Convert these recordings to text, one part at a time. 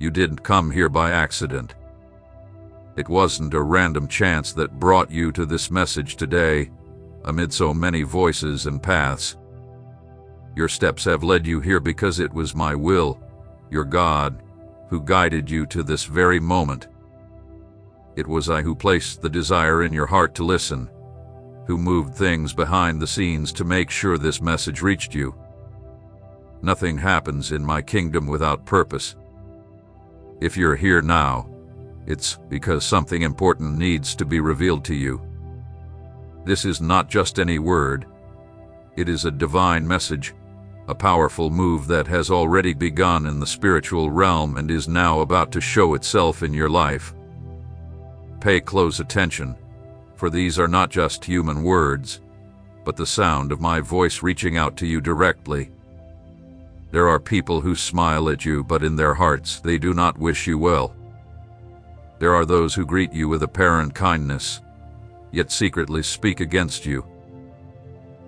You didn't come here by accident. It wasn't a random chance that brought you to this message today, amid so many voices and paths. Your steps have led you here because it was my will, your God, who guided you to this very moment. It was I who placed the desire in your heart to listen, who moved things behind the scenes to make sure this message reached you. Nothing happens in my kingdom without purpose. If you're here now, it's because something important needs to be revealed to you. This is not just any word. It is a divine message, a powerful move that has already begun in the spiritual realm and is now about to show itself in your life. Pay close attention, for these are not just human words, but the sound of my voice reaching out to you directly. There are people who smile at you, but in their hearts they do not wish you well. There are those who greet you with apparent kindness, yet secretly speak against you.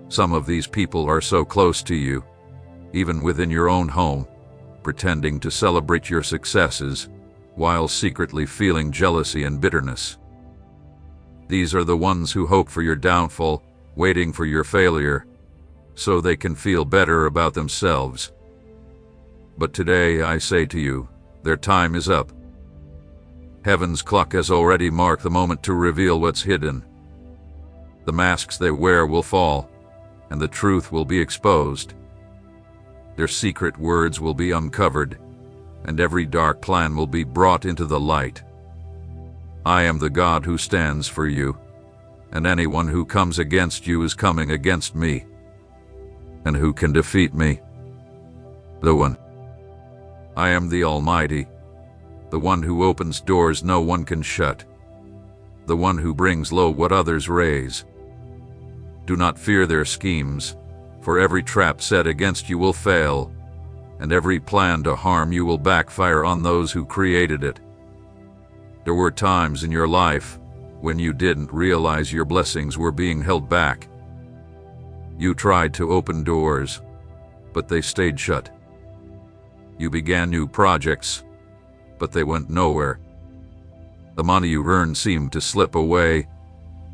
Some of these people are so close to you, even within your own home, pretending to celebrate your successes, while secretly feeling jealousy and bitterness. These are the ones who hope for your downfall, waiting for your failure, so they can feel better about themselves. But today I say to you, their time is up. Heaven's clock has already marked the moment to reveal what's hidden. The masks they wear will fall, and the truth will be exposed. Their secret words will be uncovered, and every dark plan will be brought into the light. I am the God who stands for you, and anyone who comes against you is coming against me. And who can defeat me? The one. I am the Almighty, the one who opens doors no one can shut, the one who brings low what others raise. Do not fear their schemes, for every trap set against you will fail, and every plan to harm you will backfire on those who created it. There were times in your life when you didn't realize your blessings were being held back. You tried to open doors, but they stayed shut. You began new projects, but they went nowhere. The money you earned seemed to slip away,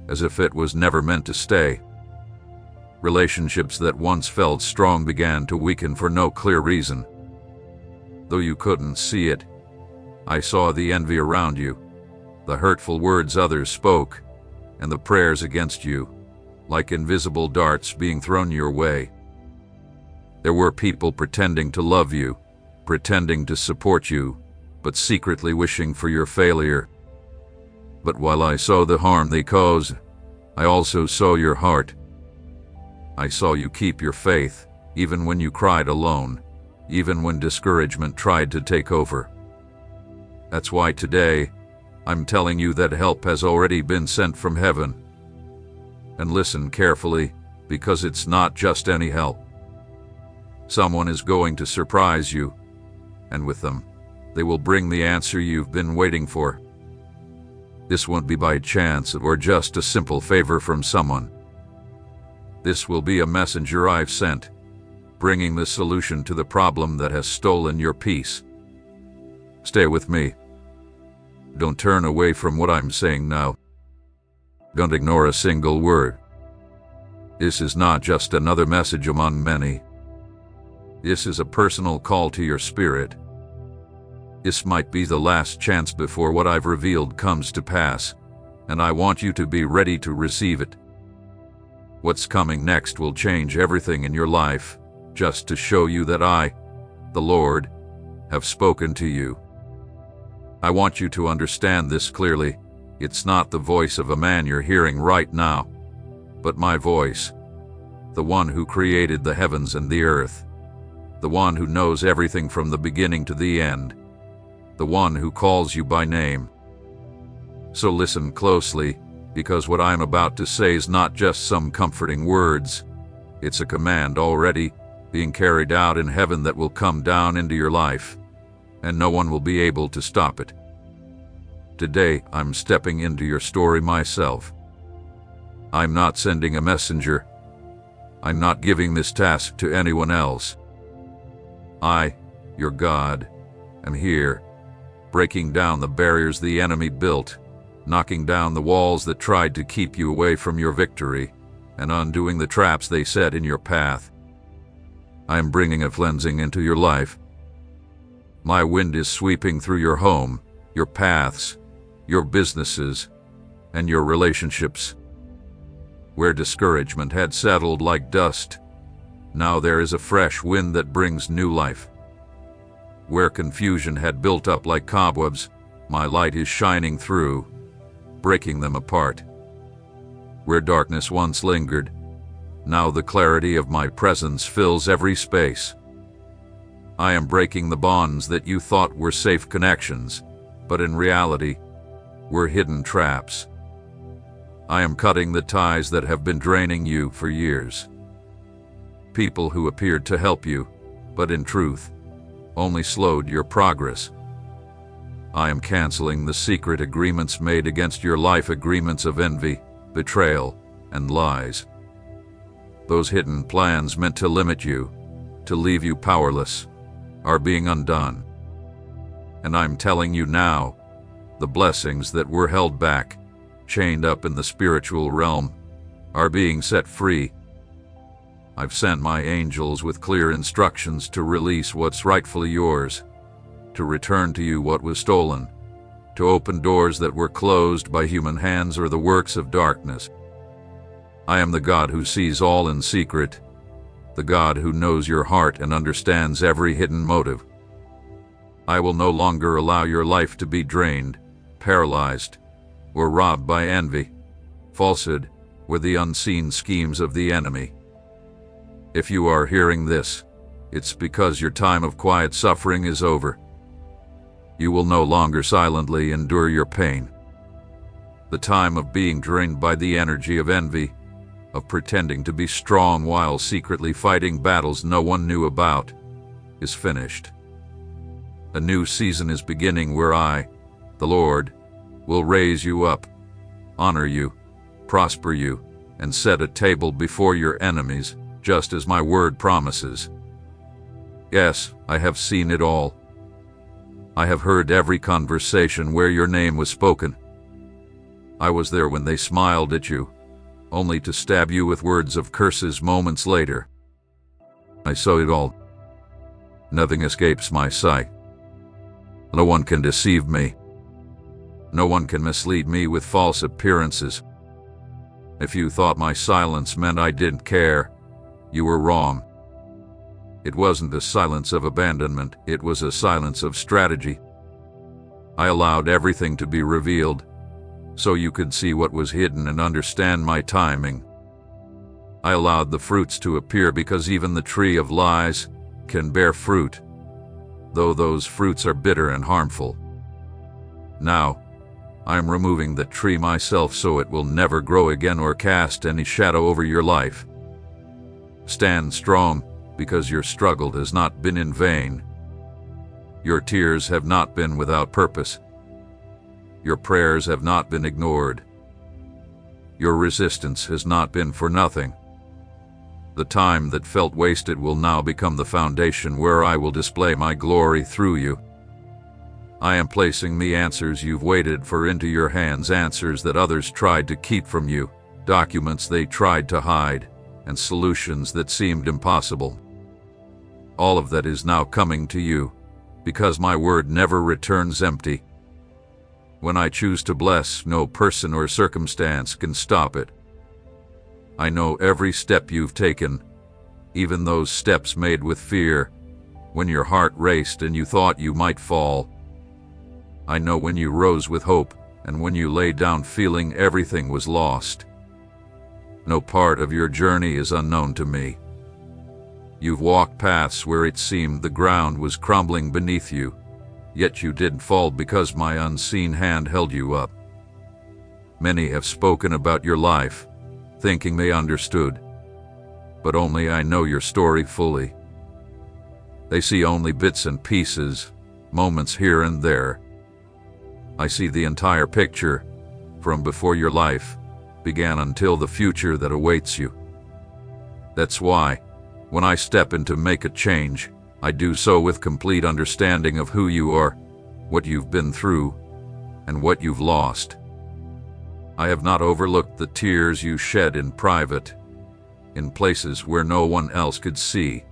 as if it was never meant to stay. Relationships that once felt strong began to weaken for no clear reason. Though you couldn't see it, I saw the envy around you, the hurtful words others spoke, and the prayers against you, like invisible darts being thrown your way. There were people pretending to love you, pretending to support you, but secretly wishing for your failure. But while I saw the harm they caused, I also saw your heart. I saw you keep your faith, even when you cried alone, even when discouragement tried to take over. That's why today, I'm telling you that help has already been sent from heaven. And listen carefully, because it's not just any help. Someone is going to surprise you, and with them, they will bring the answer you've been waiting for. This won't be by chance or just a simple favor from someone. This will be a messenger I've sent, bringing the solution to the problem that has stolen your peace. Stay with me. Don't turn away from what I'm saying now. Don't ignore a single word. This is not just another message among many. This is a personal call to your spirit. This might be the last chance before what I've revealed comes to pass, and I want you to be ready to receive it. What's coming next will change everything in your life, just to show you that I, the Lord, have spoken to you. I want you to understand this clearly. It's not the voice of a man you're hearing right now, but my voice, the one who created the heavens and the earth, the one who knows everything from the beginning to the end, the one who calls you by name. So listen closely, because what I'm about to say is not just some comforting words. It's a command already being carried out in heaven that will come down into your life, and no one will be able to stop it. Today, I'm stepping into your story myself. I'm not sending a messenger. I'm not giving this task to anyone else. I, your God, am here, breaking down the barriers the enemy built, knocking down the walls that tried to keep you away from your victory, and undoing the traps they set in your path. I am bringing a cleansing into your life. My wind is sweeping through your home, your paths, your businesses, and your relationships. Where discouragement had settled like dust, now there is a fresh wind that brings new life. Where confusion had built up like cobwebs, my light is shining through, breaking them apart. Where darkness once lingered, now the clarity of my presence fills every space. I am breaking the bonds that you thought were safe connections, but in reality, were hidden traps. I am cutting the ties that have been draining you for years. People who appeared to help you, but in truth, only slowed your progress. I am canceling the secret agreements made against your life, agreements of envy, betrayal, and lies. Those hidden plans meant to limit you, to leave you powerless, are being undone. And I'm telling you now, the blessings that were held back, chained up in the spiritual realm, are being set free. I've sent my angels with clear instructions to release what's rightfully yours, to return to you what was stolen, to open doors that were closed by human hands or the works of darkness. I am the God who sees all in secret, the God who knows your heart and understands every hidden motive. I will no longer allow your life to be drained, paralyzed, or robbed by envy, falsehood, or the unseen schemes of the enemy. If you are hearing this, it's because your time of quiet suffering is over. You will no longer silently endure your pain. The time of being drained by the energy of envy, of pretending to be strong while secretly fighting battles no one knew about, is finished. A new season is beginning where I, the Lord, will raise you up, honor you, prosper you, and set a table before your enemies, just as my word promises. Yes, I have seen it all. I have heard every conversation where your name was spoken. I was there when they smiled at you, only to stab you with words of curses moments later. I saw it all. Nothing escapes my sight. No one can deceive me. No one can mislead me with false appearances. If you thought my silence meant I didn't care, you were wrong. It wasn't a silence of abandonment, it was a silence of strategy. I allowed everything to be revealed, so you could see what was hidden and understand my timing. I allowed the fruits to appear because even the tree of lies can bear fruit, though those fruits are bitter and harmful. Now, I am removing the tree myself so it will never grow again or cast any shadow over your life. Stand strong, because your struggle has not been in vain. Your tears have not been without purpose. Your prayers have not been ignored. Your resistance has not been for nothing. The time that felt wasted will now become the foundation where I will display my glory through you. I am placing the answers you've waited for into your hands, answers that others tried to keep from you, documents they tried to hide, and solutions that seemed impossible. All of that is now coming to you, because my word never returns empty. When I choose to bless, no person or circumstance can stop it. I know every step you've taken, even those steps made with fear, when your heart raced and you thought you might fall. I know when you rose with hope and when you lay down feeling everything was lost. No part of your journey is unknown to me. You've walked paths where it seemed the ground was crumbling beneath you, yet you didn't fall because my unseen hand held you up. Many have spoken about your life, thinking they understood, but only I know your story fully. They see only bits and pieces, moments here and there. I see the entire picture, from before your life began until the future that awaits you. That's why, when I step in to make a change, I do so with complete understanding of who you are, what you've been through, and what you've lost. I have not overlooked the tears you shed in private, in places where no one else could see.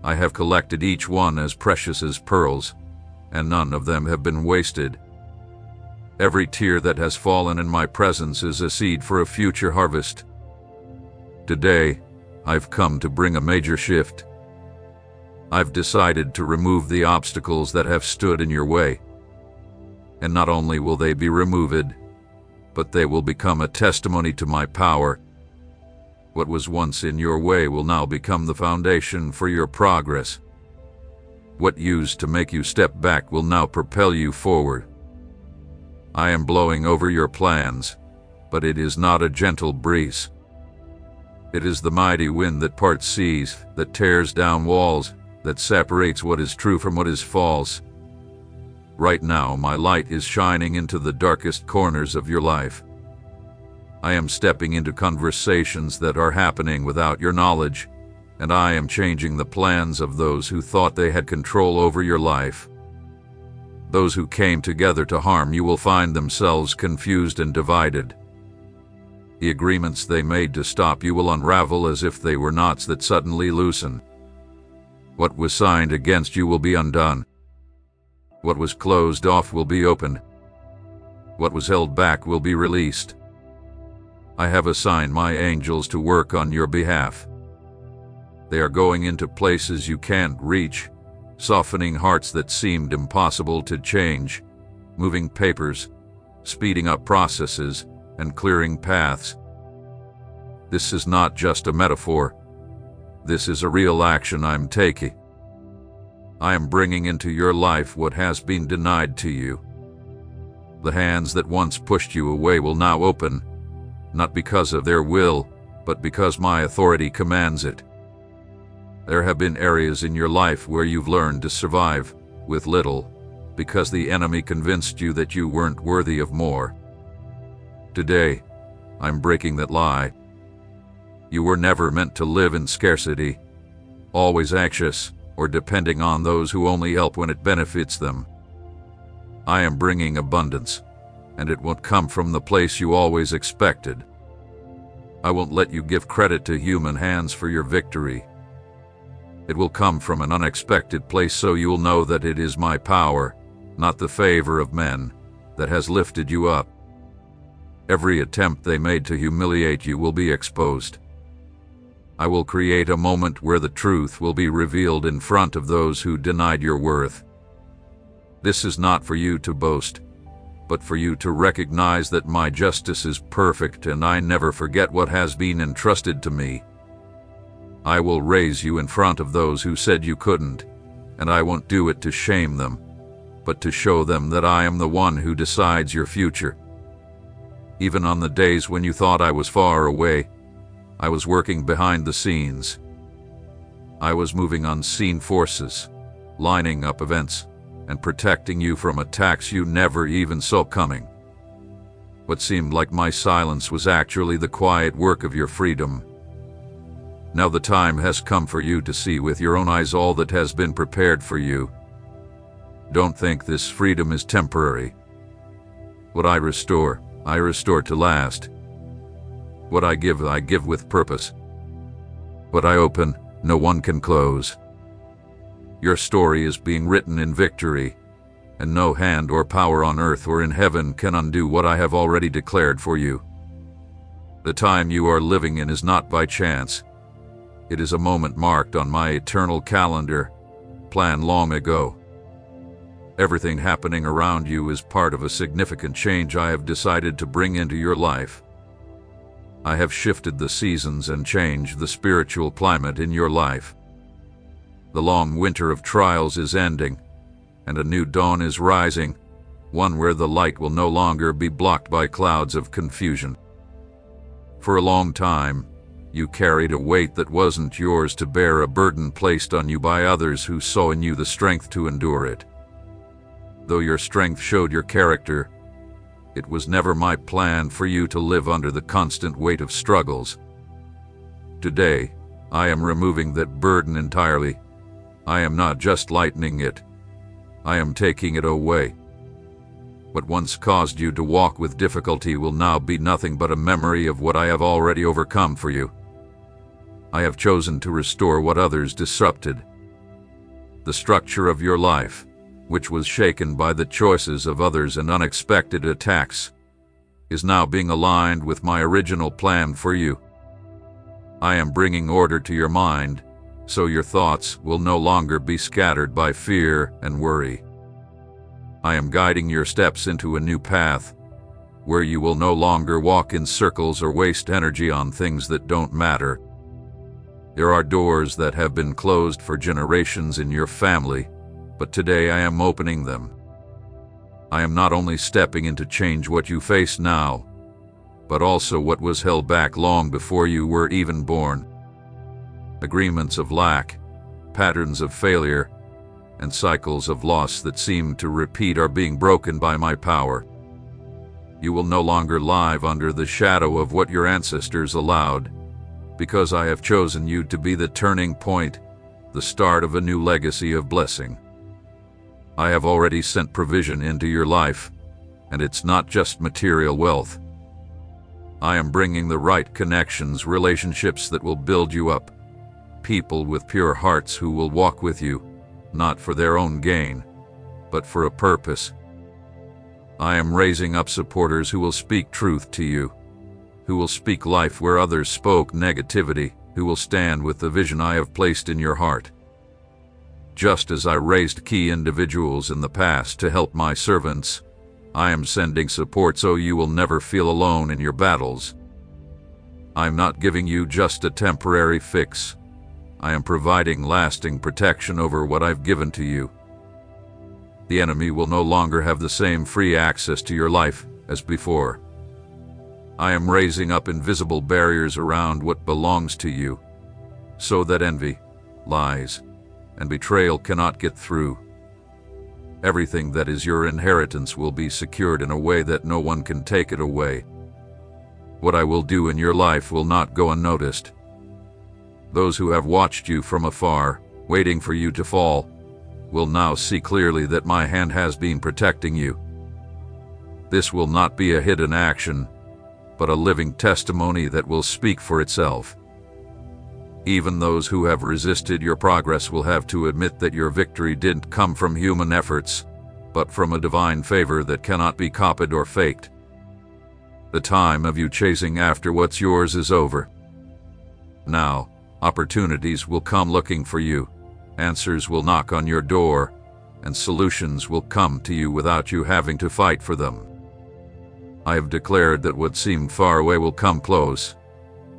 I have collected each one as precious as pearls, and none of them have been wasted. Every tear that has fallen in my presence is a seed for a future harvest. Today, I've come to bring a major shift. I've decided to remove the obstacles that have stood in your way. And not only will they be removed, but they will become a testimony to my power. What was once in your way will now become the foundation for your progress. What used to make you step back will now propel you forward. I am blowing over your plans, but it is not a gentle breeze. It is the mighty wind that parts seas, that tears down walls, that separates what is true from what is false. Right now, my light is shining into the darkest corners of your life. I am stepping into conversations that are happening without your knowledge, and I am changing the plans of those who thought they had control over your life. Those who came together to harm you will find themselves confused and divided. The agreements they made to stop you will unravel as if they were knots that suddenly loosen. What was signed against you will be undone. What was closed off will be opened. What was held back will be released. I have assigned my angels to work on your behalf. They are going into places you can't reach, softening hearts that seemed impossible to change, moving papers, speeding up processes, and clearing paths. This is not just a metaphor. This is a real action I'm taking. I am bringing into your life what has been denied to you. The hands that once pushed you away will now open, not because of their will, but because my authority commands it. There have been areas in your life where you've learned to survive with little, because the enemy convinced you that you weren't worthy of more. Today, I'm breaking that lie. You were never meant to live in scarcity, always anxious, or depending on those who only help when it benefits them. I am bringing abundance, and it won't come from the place you always expected. I won't let you give credit to human hands for your victory. It will come from an unexpected place, so you'll know that it is my power, not the favor of men, that has lifted you up. Every attempt they made to humiliate you will be exposed. I will create a moment where the truth will be revealed in front of those who denied your worth. This is not for you to boast, but for you to recognize that my justice is perfect and I never forget what has been entrusted to me. I will raise you in front of those who said you couldn't, and I won't do it to shame them, but to show them that I am the one who decides your future. Even on the days when you thought I was far away, I was working behind the scenes. I was moving unseen forces, lining up events, and protecting you from attacks you never even saw coming. What seemed like my silence was actually the quiet work of your freedom. Now the time has come for you to see with your own eyes all that has been prepared for you. Don't think this freedom is temporary. What I restore to last. What I give with purpose. What I open, no one can close. Your story is being written in victory, and no hand or power on earth or in heaven can undo what I have already declared for you. The time you are living in is not by chance. It is a moment marked on my eternal calendar, planned long ago. Everything happening around you is part of a significant change I have decided to bring into your life. I have shifted the seasons and changed the spiritual climate in your life. The long winter of trials is ending, and a new dawn is rising, one where the light will no longer be blocked by clouds of confusion. For a long time, you carried a weight that wasn't yours to bear, a burden placed on you by others who saw in you the strength to endure it. Though your strength showed your character, it was never my plan for you to live under the constant weight of struggles. Today, I am removing that burden entirely. I am not just lightening it. I am taking it away. What once caused you to walk with difficulty will now be nothing but a memory of what I have already overcome for you. I have chosen to restore what others disrupted. The structure of your life, which was shaken by the choices of others and unexpected attacks, is now being aligned with my original plan for you. I am bringing order to your mind, so your thoughts will no longer be scattered by fear and worry. I am guiding your steps into a new path, where you will no longer walk in circles or waste energy on things that don't matter. There are doors that have been closed for generations in your family, but today I am opening them. I am not only stepping in to change what you face now, but also what was held back long before you were even born. Agreements of lack, patterns of failure, and cycles of loss that seem to repeat are being broken by my power. You will no longer live under the shadow of what your ancestors allowed, because I have chosen you to be the turning point, the start of a new legacy of blessing. I have already sent provision into your life, and it's not just material wealth. I am bringing the right connections, relationships that will build you up, people with pure hearts who will walk with you, not for their own gain, but for a purpose. I am raising up supporters who will speak truth to you, who will speak life where others spoke negativity, who will stand with the vision I have placed in your heart. Just as I raised key individuals in the past to help my servants, I am sending support so you will never feel alone in your battles. I'm not giving you just a temporary fix. I am providing lasting protection over what I've given to you. The enemy will no longer have the same free access to your life as before. I am raising up invisible barriers around what belongs to you, so that envy, lies, and betrayal cannot get through. Everything that is your inheritance will be secured in a way that no one can take it away. What I will do in your life will not go unnoticed. Those who have watched you from afar, waiting for you to fall, will now see clearly that my hand has been protecting you. This will not be a hidden action, but a living testimony that will speak for itself. Even those who have resisted your progress will have to admit that your victory didn't come from human efforts, but from a divine favor that cannot be copied or faked. The time of you chasing after what's yours is over. Now, opportunities will come looking for you, answers will knock on your door, and solutions will come to you without you having to fight for them. I have declared that what seemed far away will come close,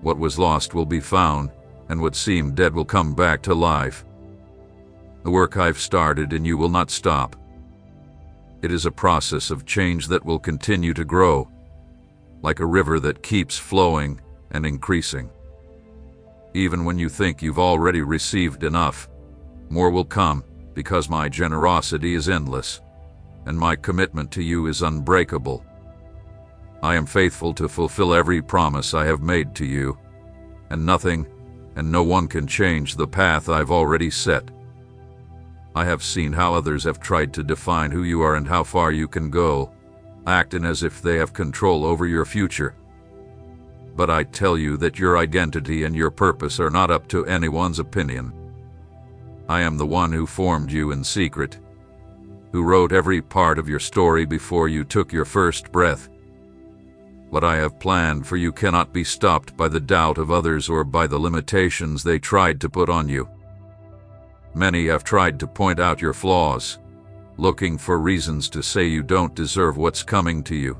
what was lost will be found, and what seemed dead will come back to life. The work I've started in you will not stop. It is a process of change that will continue to grow, like a river that keeps flowing and increasing. Even when you think you've already received enough, more will come, because my generosity is endless, and my commitment to you is unbreakable. I am faithful to fulfill every promise I have made to you, and nothing and no one can change the path I've already set. I have seen how others have tried to define who you are and how far you can go, acting as if they have control over your future. But I tell you that your identity and your purpose are not up to anyone's opinion. I am the one who formed you in secret, who wrote every part of your story before you took your first breath. What I have planned for you cannot be stopped by the doubt of others or by the limitations they tried to put on you. Many have tried to point out your flaws, looking for reasons to say you don't deserve what's coming to you.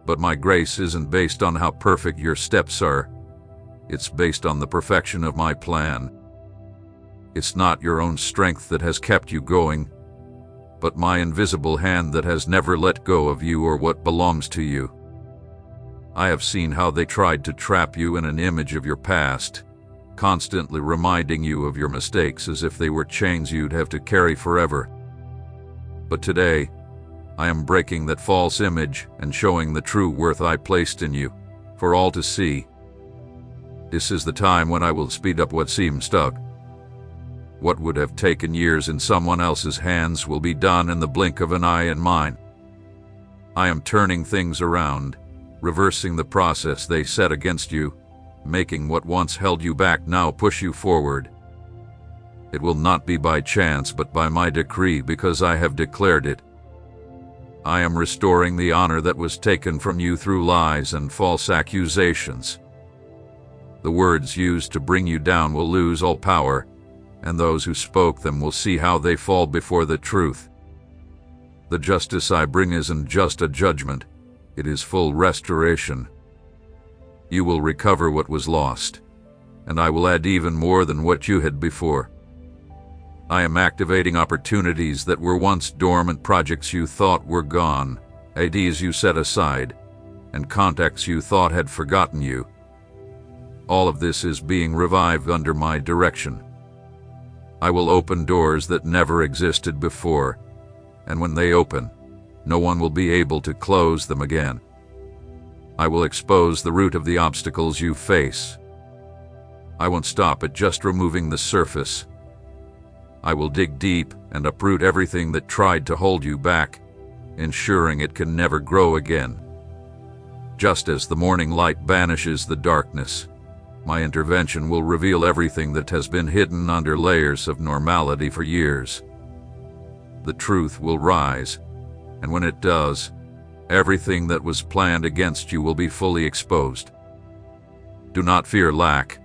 But my grace isn't based on how perfect your steps are. It's based on the perfection of my plan. It's not your own strength that has kept you going, but my invisible hand that has never let go of you or what belongs to you. I have seen how they tried to trap you in an image of your past, constantly reminding you of your mistakes as if they were chains you'd have to carry forever. But today, I am breaking that false image and showing the true worth I placed in you, for all to see. This is the time when I will speed up what seems stuck. What would have taken years in someone else's hands will be done in the blink of an eye in mine. I am turning things around, reversing the process they set against you, making what once held you back now push you forward. It will not be by chance but by my decree, because I have declared it. I am restoring the honor that was taken from you through lies and false accusations. The words used to bring you down will lose all power, and those who spoke them will see how they fall before the truth. The justice I bring isn't just a judgment, it is full restoration. You will recover what was lost, and I will add even more than what you had before. I am activating opportunities that were once dormant, projects you thought were gone, ideas you set aside, and contacts you thought had forgotten you. All of this is being revived under my direction. I will open doors that never existed before, and when they open, no one will be able to close them again. I will expose the root of the obstacles you face. I won't stop at just removing the surface. I will dig deep and uproot everything that tried to hold you back, ensuring it can never grow again. Just as the morning light banishes the darkness, my intervention will reveal everything that has been hidden under layers of normality for years. The truth will rise, and when it does, everything that was planned against you will be fully exposed. Do not fear lack,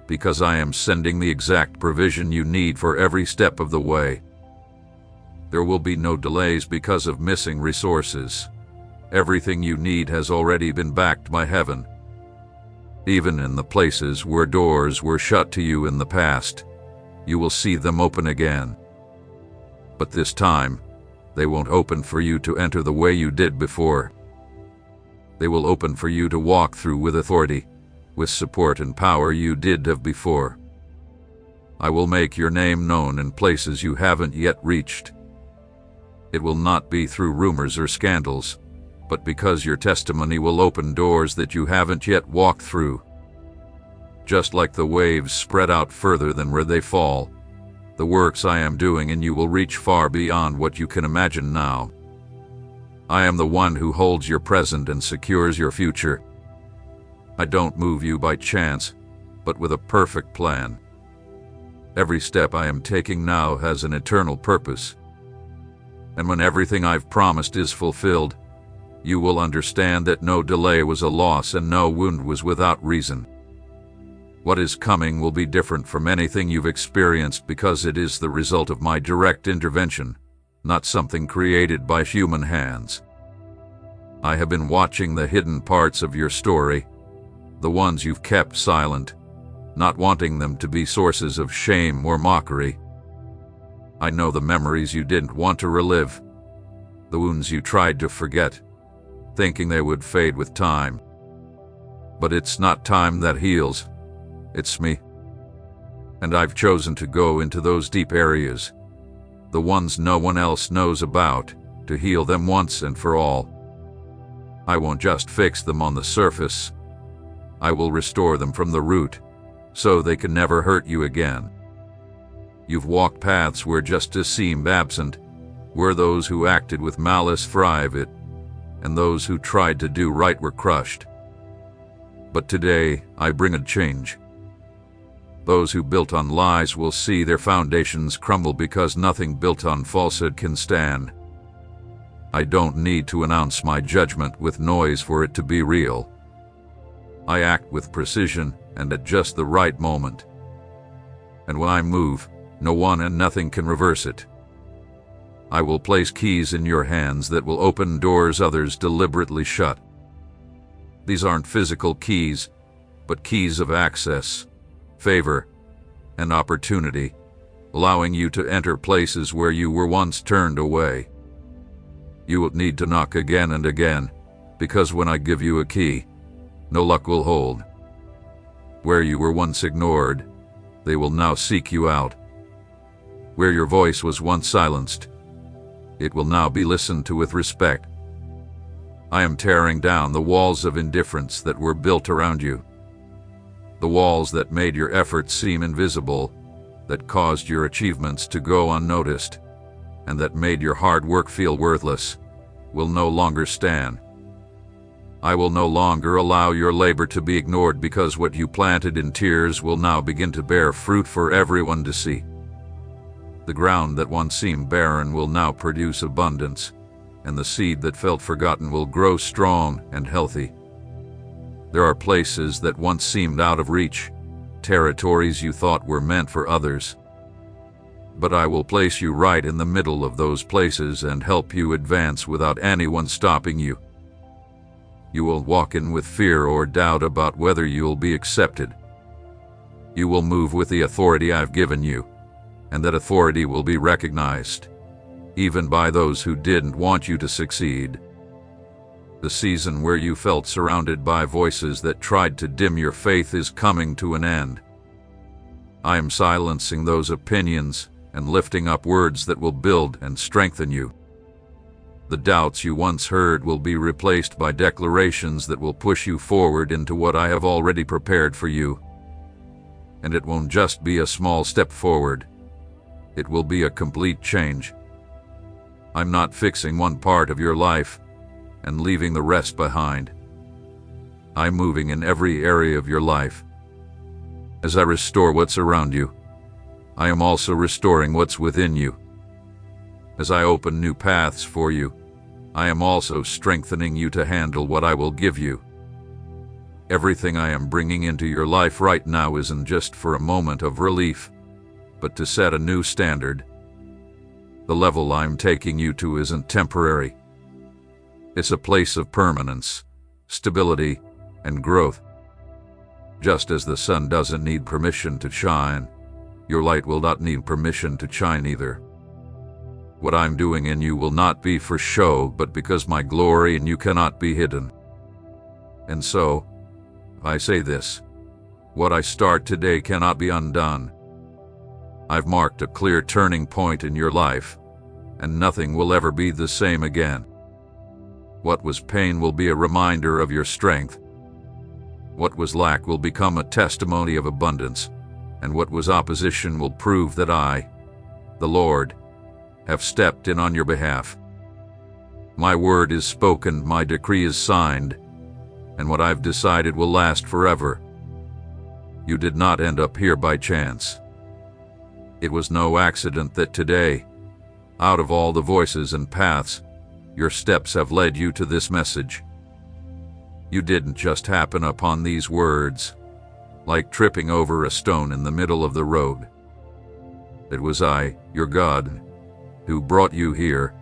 because I am sending the exact provision you need for every step of the way. There will be no delays because of missing resources. Everything you need has already been backed by heaven. Even in the places where doors were shut to you in the past, you will see them open again. But this time, they won't open for you to enter the way you did before. They will open for you to walk through with authority, with support and power you did have before. I will make your name known in places you haven't yet reached. It will not be through rumors or scandals, but because your testimony will open doors that you haven't yet walked through. Just like the waves spread out further than where they fall, the works I am doing in you will reach far beyond what you can imagine now. I am the one who holds your present and secures your future. I don't move you by chance, but with a perfect plan. Every step I am taking now has an eternal purpose. And when everything I've promised is fulfilled, you will understand that no delay was a loss and no wound was without reason. What is coming will be different from anything you've experienced because it is the result of my direct intervention, not something created by human hands. I have been watching the hidden parts of your story, the ones you've kept silent, not wanting them to be sources of shame or mockery. I know the memories you didn't want to relive, the wounds you tried to forget, thinking they would fade with time. But it's not time that heals, it's me. And I've chosen to go into those deep areas, the ones no one else knows about, to heal them once and for all. I won't just fix them on the surface. I will restore them from the root, so they can never hurt you again. You've walked paths where justice seemed absent, where those who acted with malice thrived, and those who tried to do right were crushed. But today, I bring a change. Those who built on lies will see their foundations crumble because nothing built on falsehood can stand. I don't need to announce my judgment with noise for it to be real. I act with precision and at just the right moment. And when I move, no one and nothing can reverse it. I will place keys in your hands that will open doors others deliberately shut. These aren't physical keys, but keys of access, favor, and opportunity, allowing you to enter places where you were once turned away. You will need to knock again and again, because when I give you a key, no luck will hold. Where you were once ignored, they will now seek you out. Where your voice was once silenced, it will now be listened to with respect. I am tearing down the walls of indifference that were built around you. The walls that made your efforts seem invisible, that caused your achievements to go unnoticed, and that made your hard work feel worthless, will no longer stand. I will no longer allow your labor to be ignored, because what you planted in tears will now begin to bear fruit for everyone to see. The ground that once seemed barren will now produce abundance, and the seed that felt forgotten will grow strong and healthy. There are places that once seemed out of reach, territories you thought were meant for others. But I will place you right in the middle of those places and help you advance without anyone stopping you. You will walk in with fear or doubt about whether you'll be accepted. You will move with the authority I've given you, and that authority will be recognized, even by those who didn't want you to succeed. The season where you felt surrounded by voices that tried to dim your faith is coming to an end. I am silencing those opinions and lifting up words that will build and strengthen you. The doubts you once heard will be replaced by declarations that will push you forward into what I have already prepared for you. And it won't just be a small step forward. It will be a complete change. I'm not fixing one part of your life and leaving the rest behind. I'm moving in every area of your life. As I restore what's around you, I am also restoring what's within you. As I open new paths for you, I am also strengthening you to handle what I will give you. Everything I am bringing into your life right now isn't just for a moment of relief, but to set a new standard. The level I'm taking you to isn't temporary. It's a place of permanence, stability, and growth. Just as the sun doesn't need permission to shine, your light will not need permission to shine either. What I'm doing in you will not be for show, but because my glory in you cannot be hidden. And so, I say this: what I start today cannot be undone. I've marked a clear turning point in your life, and nothing will ever be the same again. What was pain will be a reminder of your strength. What was lack will become a testimony of abundance, and what was opposition will prove that I, the Lord, have stepped in on your behalf. My word is spoken, my decree is signed, and what I've decided will last forever. You did not end up here by chance. It was no accident that today, out of all the voices and paths, your steps have led you to this message. You didn't just happen upon these words, like tripping over a stone in the middle of the road. It was I, your God, who brought you here.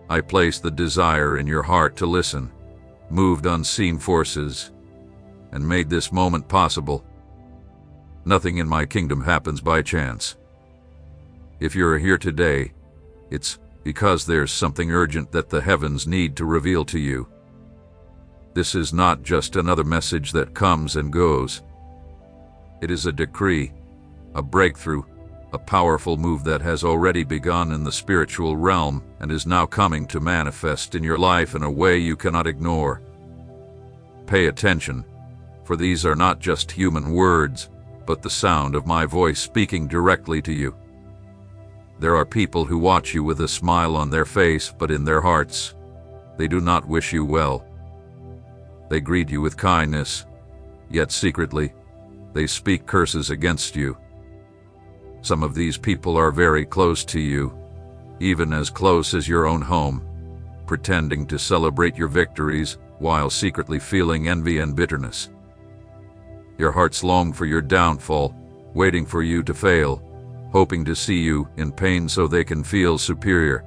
I placed the desire in your heart to listen, moved unseen forces, and made this moment possible. Nothing in my kingdom happens by chance. If you're here today, it's because there's something urgent that the heavens need to reveal to you. This is not just another message that comes and goes. It is a decree, a breakthrough, a powerful move that has already begun in the spiritual realm and is now coming to manifest in your life in a way you cannot ignore. Pay attention, for these are not just human words, but the sound of my voice speaking directly to you. There are people who watch you with a smile on their face, but in their hearts, they do not wish you well. They greet you with kindness, yet secretly, they speak curses against you. Some of these people are very close to you, even as close as your own home, pretending to celebrate your victories while secretly feeling envy and bitterness. Your hearts long for your downfall, waiting for you to fail, hoping to see you in pain so they can feel superior.